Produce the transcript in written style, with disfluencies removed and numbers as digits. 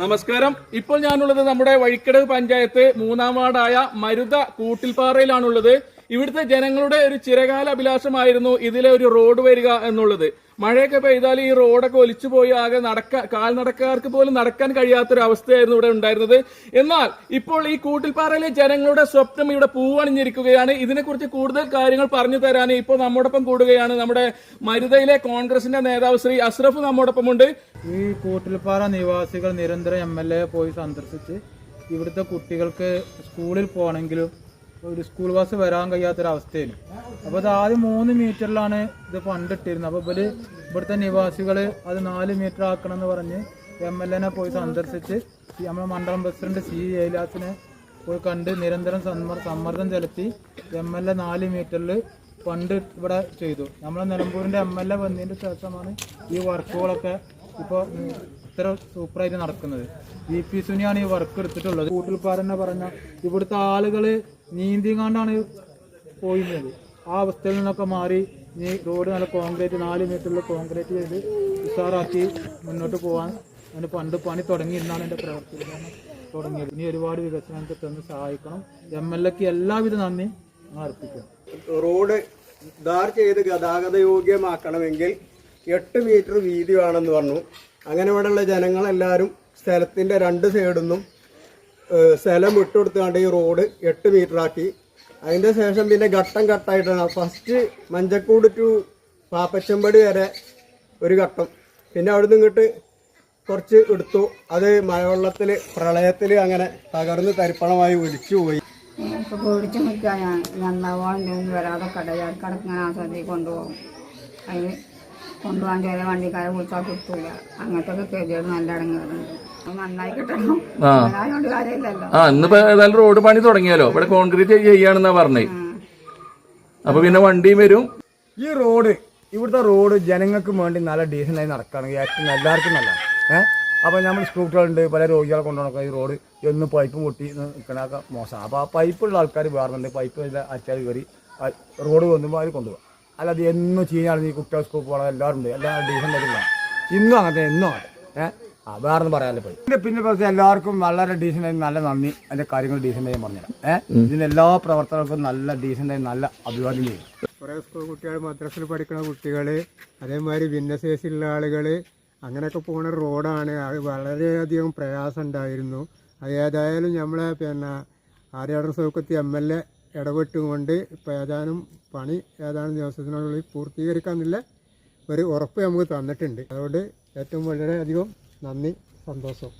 നമസ്കാരം. ഇപ്പോൾ ഞാനുള്ളത് നമ്മുടെ വഴിക്കടവ് പഞ്ചായത്ത് 3-ാം വാർഡായ മരുത കൂട്ടിൽപ്പാറയിലാണുള്ളത്. ഇവിടുത്തെ ജനങ്ങളുടെ ഒരു ചിരകാല അഭിലാഷമായിരുന്നു ഇതിലെ ഒരു റോഡ് വരിക എന്നുള്ളത്. മഴയൊക്കെ പെയ്താൽ ഈ റോഡൊക്കെ ഒലിച്ചുപോയി ആകെ കാൽനടക്കാർക്ക് പോലും നടക്കാൻ കഴിയാത്തൊരു അവസ്ഥയായിരുന്നു ഇവിടെ ഉണ്ടായിരുന്നത്. എന്നാൽ ഇപ്പോൾ ഈ കൂട്ടിൽപ്പാറയിലെ ജനങ്ങളുടെ സ്വപ്നം ഇവിടെ പൂവണിഞ്ഞിരിക്കുകയാണ്. ഇതിനെക്കുറിച്ച് കൂടുതൽ കാര്യങ്ങൾ പറഞ്ഞു തരാൻ ഇപ്പോൾ നമ്മോടൊപ്പം കൂടുകയാണ് നമ്മുടെ മരുതയിലെ കോൺഗ്രസിന്റെ നേതാവ് ശ്രീ അഷ്റഫ് നമ്മോടൊപ്പമുണ്ട്. ഈ കൂട്ടിൽപ്പാറ നിവാസികൾ നിരന്തരം MLA പോയി സന്ദർശിച്ച് ഇവിടുത്തെ കുട്ടികൾക്ക് സ്കൂളിൽ പോകണമെങ്കിലും ഒരു സ്കൂൾ ബസ് വരാൻ കഴിയാത്തൊരവസ്ഥയിലും അപ്പോൾ അത് ആദ്യം 3 മീറ്ററിലാണ് ഇത് പണ്ടിട്ടിരുന്നത്. അപ്പോൾ ഇവിടുത്തെ നിവാസികൾ അത് 4 മീറ്റർ ആക്കണം എന്ന് പറഞ്ഞ് MLA പോയി സന്ദർശിച്ച് നമ്മുടെ മണ്ഡലം പ്രസിഡന്റ് C. ഏലാസിനെ പോയി കണ്ട് നിരന്തരം സമ്മർദ്ദം ചെലുത്തി MLA 4 മീറ്ററിൽ ഫണ്ട് ഇവിടെ ചെയ്തു. നമ്മളെ നിലമ്പൂരിൻ്റെ MLA വന്നതിന് ശേഷമാണ് ഈ വർക്കുകളൊക്കെ ഇപ്പോൾ ഇത്ര സൂപ്പറായിട്ട് നടക്കുന്നത്. VP സുനിയാണ് ഈ വർക്ക് എടുത്തിട്ടുള്ളത്. കൂട്ടിൽപ്പാറ പറഞ്ഞ ഇവിടുത്തെ ആളുകൾ നീന്തിങ്ങാണ്ടാണ് പോയിരുന്നത്. ആ അവസ്ഥയിൽ നിന്നൊക്കെ മാറി ഇനി റോഡ് നല്ല കോൺക്രീറ്റ് 4 മീറ്ററിൽ കോൺക്രീറ്റ് ചെയ്ത് ഉഷാറാക്കി മുന്നോട്ട് പോകാൻ അതിന് പണി തുടങ്ങിയിരുന്നാണ് എൻ്റെ പ്രവർത്തനം തുടങ്ങിയത്. ഇനി ഒരുപാട് വികസനങ്ങൾക്ക് തന്ന് സഹായിക്കണം. MLAക്ക് എല്ലാവിധ നന്ദി അർപ്പിക്കണം. റോഡ് ധാർ ചെയ്ത് ഗതാഗത യോഗ്യമാക്കണമെങ്കിൽ 8 മീറ്റർ വീതി വേണമെന്ന് പറഞ്ഞു. അങ്ങനെ ഇവിടെയുള്ള ജനങ്ങളെല്ലാവരും സ്ഥലത്തിൻ്റെ 2 സൈഡിൽ നിന്നും സ്ഥലം വിട്ടുകൊടുത്തുകൊണ്ട് ഈ റോഡ് 8 മീറ്റർ ആക്കി. അതിൻ്റെ ശേഷം പിന്നെ ഘട്ടം ഘട്ടമായിട്ടാണ്. ഫസ്റ്റ് മഞ്ചക്കൂട് ടു പാപ്പച്ചമ്പടി വരെ ഒരു ഘട്ടം, പിന്നെ അവിടെ നിന്ന് ഇങ്ങോട്ട് കുറച്ച് എടുത്തു. അത് മഴവെള്ളത്തിൽ പ്രളയത്തിൽ അങ്ങനെ തകർന്ന് തരിപ്പണമായി ഒലിച്ചു പോയി. ഇപ്പോൾ പേടിച്ച് നിൽക്കുക നന്നാവാൻ വരാതെ കടക്കിങ്ങനെ ആസ്വദിച്ച് കൊണ്ടുപോകും. അതിന് കൊണ്ടുപോകാൻ ചില വണ്ടിക്കാരെ വിളിച്ചാൽ കിട്ടൂല. അങ്ങനത്തെ ഒക്കെ ഗതികൾ നല്ല ഇടങ്ങുന്നുണ്ട്. നന്നായി കിട്ടണം. അതിനോട് കാര്യമില്ലല്ലോ. ഇന്നിപ്പോ ഏതായാലും റോഡ് പണി തുടങ്ങിയാലോ. ഇവിടെ കോൺക്രീറ്റ് ചെയ്യാണെന്നാ പറഞ്ഞേ. അപ്പൊ പിന്നെ വണ്ടിയും വരും. ഈ റോഡ് ഇവിടുത്തെ റോഡ് ജനങ്ങൾക്ക് വേണ്ടി നല്ല ഡീസൻ്റായി നടക്കുകയാണെങ്കിൽ ഏറ്റവും എല്ലാവർക്കും നല്ലതാണ്. അപ്പോൾ നമ്മൾ സ്കൂട്ടറുകളുണ്ട്, പല രോഗികളെ കൊണ്ടുപോകണം. ഈ റോഡ് എന്ന് പൈപ്പ് പൊട്ടി നിൽക്കണൊക്കെ മോശമാണ്. അപ്പോൾ ആ പൈപ്പുള്ള ആൾക്കാർ വേറുന്നുണ്ട്. പൈപ്പ് അച്ചാൽ കയറി റോഡ് കൊണ്ടുമ്പോൾ അവർ കൊണ്ടുപോകാം. അല്ലാതെ എന്നും ചീഞ്ഞാണ് ഈ കുട്ടികൾ സ്കൂൾ പോകണം. എല്ലാവരും ഉണ്ട്, എല്ലാം ഡീസൻ്റായിട്ടുള്ള ഇന്നും അങ്ങനത്തെ എന്നും അങ്ങനെ വേറൊന്നും പറയാമല്ലോ. പോയി പിന്നെ പക്ഷേ എല്ലാവർക്കും വളരെ ഡീസൻ്റായി നല്ല നന്ദി. അതിൻ്റെ കാര്യങ്ങൾ ഡീസൻ്റായി പറഞ്ഞുതരാം. ഇതിന് എല്ലാ പ്രവർത്തകർക്കും നല്ല ഡീസൻ്റായി നല്ല അഭിവാദ്യം ചെയ്യും. കുറേ സ്കൂൾ കുട്ടികൾ, മദ്രസയിൽ പഠിക്കുന്ന കുട്ടികൾ, അതേമാതിരി ഭിന്നശേഷിയുള്ള ആളുകൾ അങ്ങനെയൊക്കെ പോകുന്ന റോഡാണ്. അത് വളരെയധികം പ്രയാസം ഉണ്ടായിരുന്നു. അത് ഏതായാലും നമ്മളെ ആര്യാടൻ സൗഖ്യത്തി MLA ഇടപെട്ടുകൊണ്ട് ഇപ്പോൾ ഏതാനും ദിവസത്തിനുള്ളിൽ പൂർത്തീകരിക്കാമെന്നുള്ള ഒരു ഉറപ്പ് നമുക്ക് തന്നിട്ടുണ്ട്. അതുകൊണ്ട് ഏറ്റവും വളരെയധികം നന്ദി, സന്തോഷം.